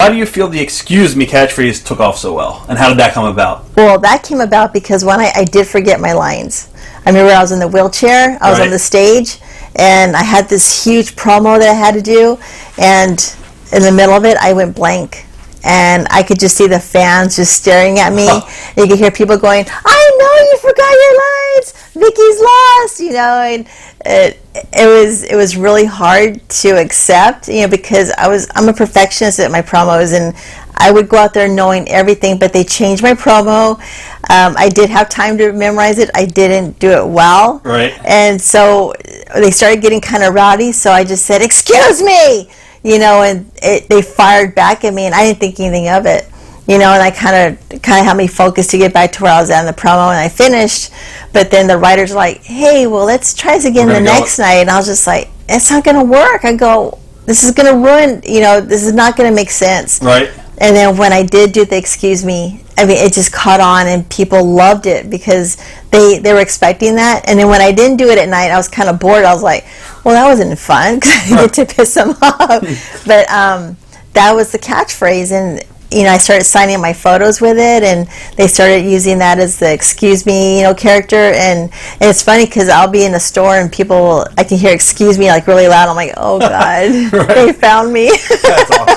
How do you feel the excuse me catchphrase took off so well? And how did that come about? Well, that came about because when I did forget my lines. I remember I was in the wheelchair, I was on the stage, and I had this huge promo that I had to do, and in the middle of it, I went blank. And I could just see the fans just staring at me. You could hear people going, "I know you forgot your lines. Vickie's lost," you know. And it was really hard to accept, you know, because I'm a perfectionist at my promos, and I would go out there knowing everything, but they changed my promo. I did have time to memorize it. I didn't do it well. Right. And so they started getting kind of rowdy. So I just said, "Excuse me." You know, and they fired back at me, and I didn't think anything of it. You know, and I kind of had me focused to get back to where I was at in the promo, and I finished. But then the writers were like, "Hey, well, let's try this again the next night." And I was just like, "It's not going to work." I go, "This is going to ruin, you know, this is not going to make sense." Right. And then when I did do the excuse me, I mean, it just caught on, and people loved it because they were expecting that. And then when I didn't do it at night, I was kind of bored. I was like, well, that wasn't fun because I get to piss them off. But that was the catchphrase, and you know, I started signing my photos with it, and they started using that as the excuse me, you know, character. And it's funny because I'll be in a store and I can hear excuse me like really loud. I'm like, oh God, they found me. That's awesome.